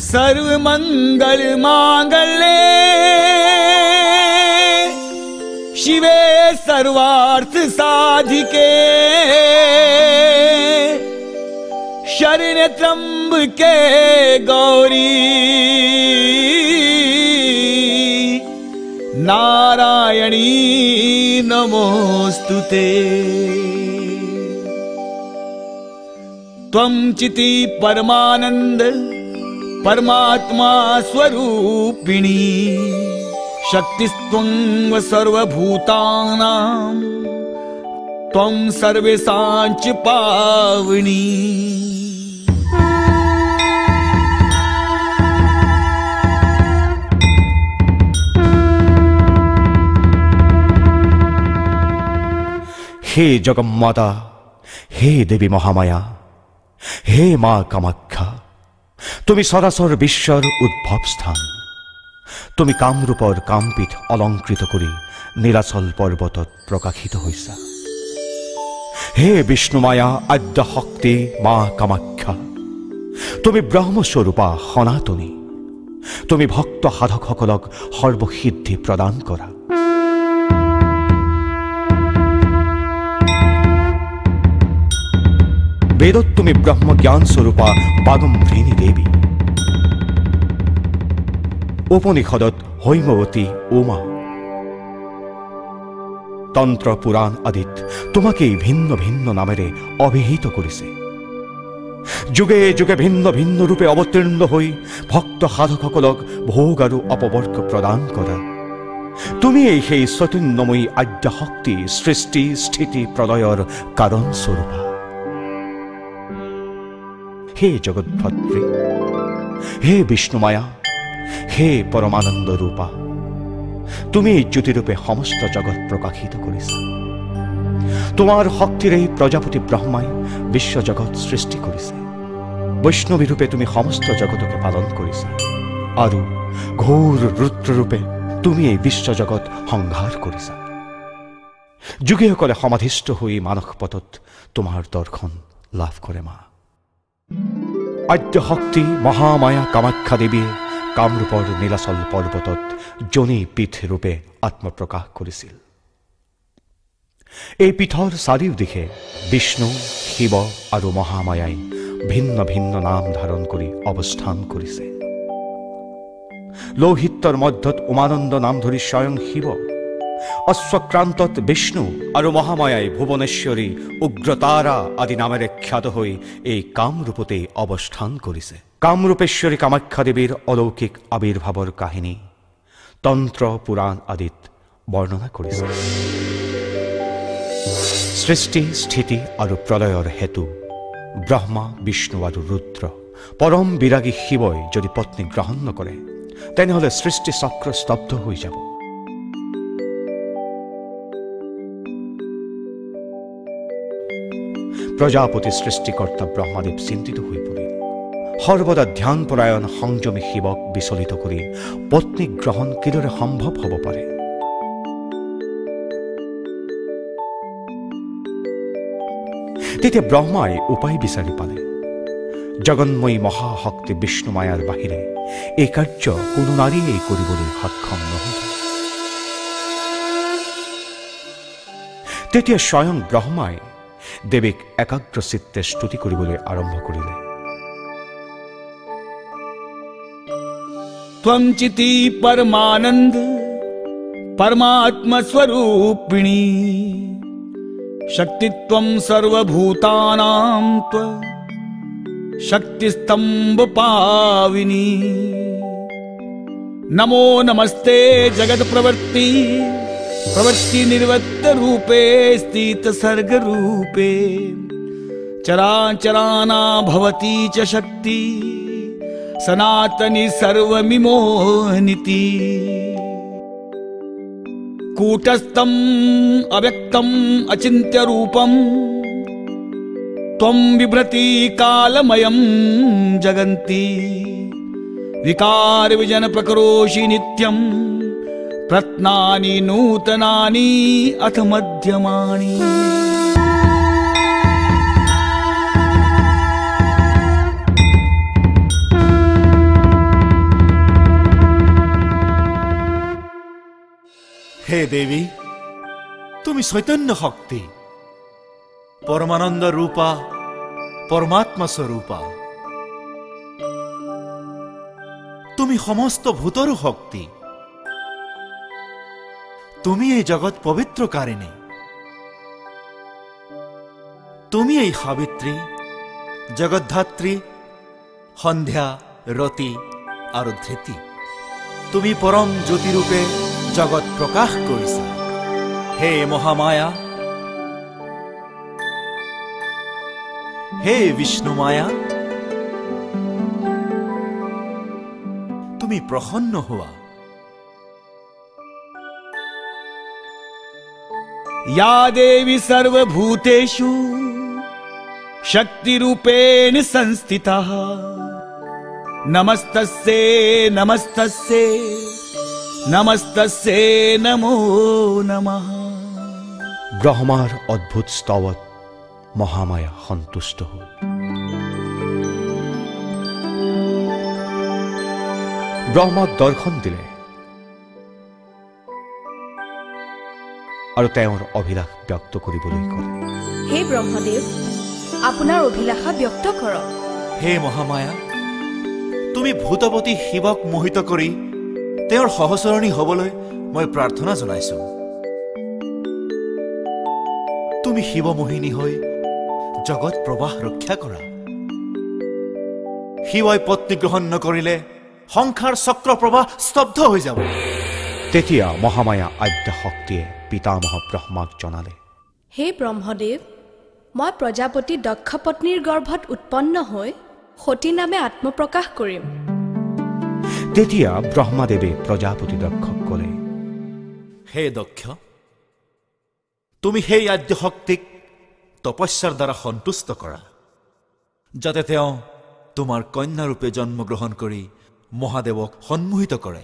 सर्वमंगल मांगल्ये शिवे सर्वार्थ साधिके शरण्ये त्र्यंबके गौरी नारायणी नमोस्तुते। त्वं चिति परमानंद परमात्मा स्वरूपिणी शक्तिस्त्वं सर्वभूतानां त्वं सर्वेषां च पावनी। हे जगन्माता, हे देवी महामाया, हे मा कामाख्या, তুমি সরাসর বিশ্বর উদ্ভব স্থান। তুমি কামৰূপৰ কামপীঠ অলংকৃত কৰি নীলাচল পৰ্বতত প্ৰকাশিত হৈছা। হে বিষ্ণুমায়া আদ্য শক্তি মা কামাখ্যা, তুমি ব্ৰহ্মস্বৰূপা সনাতনী। তুমি ভক্ত সাধকসকলক সৰ্বসিদ্ধি প্ৰদান কৰা। বেদত তুমি ব্ৰহ্মজ্ঞান স্বৰূপা বাগম্ভৃণী দেবী। উপনিষদত হৈমৱতী উমা। তন্ত্ৰ পুৰাণ আদিত তোমাকেই ভিন্ন ভিন্ন নামেৰে অভিহিত কৰিছে। যুগে যুগে ভিন্ন ভিন্ন ৰূপে অৱতীৰ্ণ হৈ ভক্ত সাধকসকলক ভোগ আৰু অপবৰ্গ প্ৰদান কৰা তুমিয়েই সেই চৈতন্যময়ী আদ্য শক্তি সৃষ্টি স্থিতি প্ৰলয়ৰ কাৰণ স্বৰূপা। হে জগৎভদ্রী, হে বিষ্ণুমায়া, হে পরমানন্দ রূপা, তুমি জ্যোতিরূপে সমস্ত জগৎ প্রকাশিত করেছ। তোমার শক্তিরেই প্রজাপতি ব্রহ্মাই বিশ্বজগৎ সৃষ্টি করেছে। বৈষ্ণবী রূপে তুমি সমস্ত জগতকে পালন করেছ আৰু ঘোৰ ৰুদ্ৰৰূপে তুমি এই বিশ্বজগৎ সংহাৰ কৰেছ। যুগীসকলে সমাধিষ্ঠ হৈ মানস পথত তোমাৰ দৰ্শন লাভ কৰে। মা আদ্য শক্তি মহামায়া কামাখ্যা দেৱীয়ে কামৰূপৰ নীলাচল পৰ্বতত জনী পীঠ ৰূপে আত্মপ্ৰকাশ কৰিছিল। এই পীঠৰ চাৰিওদিশে বিষ্ণু, শিৱ আৰু মহামায়াই ভিন্ন ভিন্ন নাম ধাৰণ কৰি অৱস্থান কৰিছে। লৌহিত্যৰ মধ্যত উমানন্দ নাম ধৰি স্বয়ং শিৱ, অশ্বক্ৰান্তত বিষ্ণু আৰু মহামায়াই ভুৱনেশ্বৰী, উগ্ৰতাৰা আদি নামেৰে খ্যাত হৈ এই কামৰূপতেই অৱস্থান কৰিছে। কামৰূপেশ্বৰী কামাখ্যা দেৱীৰ অলৌকিক আবিৰ্ভাৱৰ কাহিনী তন্ত্ৰ পুৰাণ আদিত বৰ্ণনা কৰিছে। সৃষ্টি স্থিতি আৰু প্ৰলয়ৰ হেতু ব্ৰহ্মা, বিষ্ণু আৰু ৰুদ্ৰ। পৰম বিৰাগী শিৱই যদি পত্নী গ্ৰহণ নকৰে তেনেহলে সৃষ্টি চক্ৰ স্তব্ধ হৈ যাব। প্ৰজাপতি সৃষ্টিকৰ্তা ব্ৰহ্মাদেৱ চিন্তিত হৈ পৰিল। সৰ্বদা ধ্যানপৰায়ণ সংযমী শিৱক বিচলিত কৰি পত্নী গ্ৰহণ কিদৰে সম্ভৱ হ'ব পাৰে? তেতিয়া ব্ৰহ্মাই উপায় বিচাৰি পালে। জগন্ময়ী মহাশক্তি বিষ্ণুমায়াৰ বাহিৰে এই কাৰ্য কোনো নাৰীয়ে কৰিবলৈ সক্ষম নহ'ব। তেতিয়া স্বয়ং ব্ৰহ্মাই দেৱীক একাগ্ৰচিত্তে স্তুতি কৰিবলৈ আৰম্ভ কৰিলে। त्वं चिति परमानंद परमात्मस्वरूपिणी शक्तित्वं सर्वभूतानां शक्तिस्तंभपाविनी नमो नमस्ते जगत्प्रवृत्ति प्रवृत्ति रूपे स्थित सर्ग रूपे चराचराना भवती च शक्ति सनातनी सर्वमिमोहनिति कूटस्थं अव्यक्तम् अचिन्त्य रूपं त्वं बिभ्रति कालमयं जगन्ति विकार विजन प्रकरोषि नित्यं प्रत्नानि नूतनानि अथ मध्यमानि हे देवी तुमी चैतन्य शक्ति परमानंद रूपा परमात्मा स्वरूपा तुमी समस्त भूतर शक्ति तुमी এই जगत पवित्रकारिणी तुमी এই सावित्री जगद्धात्री सन्ध्या रति और धृति तुमी परम ज्योति रूपे जगत प्रकाश करिसा हे महामाया हे विष्णु माया तुमी प्रसन्न हुआ या देवी सर्वभूतेषु शक्तिरूपेण संस्थिता नमस्तस्यै नमस्तस्यै नमस्तस्यै नमो नमः ब्रह्मार अद्भुत स्तवत महामाया सन्तुष्ट हो ब्रह्मा दर्शन दिले আৰু তেওঁৰ অভিলাষ ব্যক্ত কৰিবলৈ কৰে হে ব্ৰহ্মদেৱ আপোনাৰ অভিলাষা ব্যক্ত কৰক হে মহামায়া তুমি ভূতপতি শিৱক মোহিত কৰি তেওঁৰ সহচৰণী হ'বলৈ মই প্ৰাৰ্থনা জনাইছো তুমি শিৱমোহিনী হৈ জগত প্ৰবাহ ৰক্ষা কৰা শিৱই পত্নী গ্ৰহণ নকৰিলে সংসাৰ চক্ৰ প্ৰবাহ স্তব্ধ হৈ যাব তেতিয়া মহামায়া আদ্য শক্তিয়ে পিতামহ ব্ৰহ্মাক জনালে হে ব্ৰহ্মদেৱ মই প্ৰজাপতি দক্ষ পত্নীৰ গৰ্ভত উৎপন্ন হৈ সতী নামে আত্মপ্ৰকাশ কৰিম তেতিয়া ব্ৰহ্মাদেৱে প্ৰজাপতি দক্ষক ক'লে হে দক্ষ তুমি সেই আদ্য শক্তিক তপস্যাৰ দ্বাৰা সন্তুষ্ট কৰা যাতে তেওঁ তোমাৰ কন্যা ৰূপে জন্মগ্ৰহণ কৰি মহাদেৱক সন্মোহিত কৰে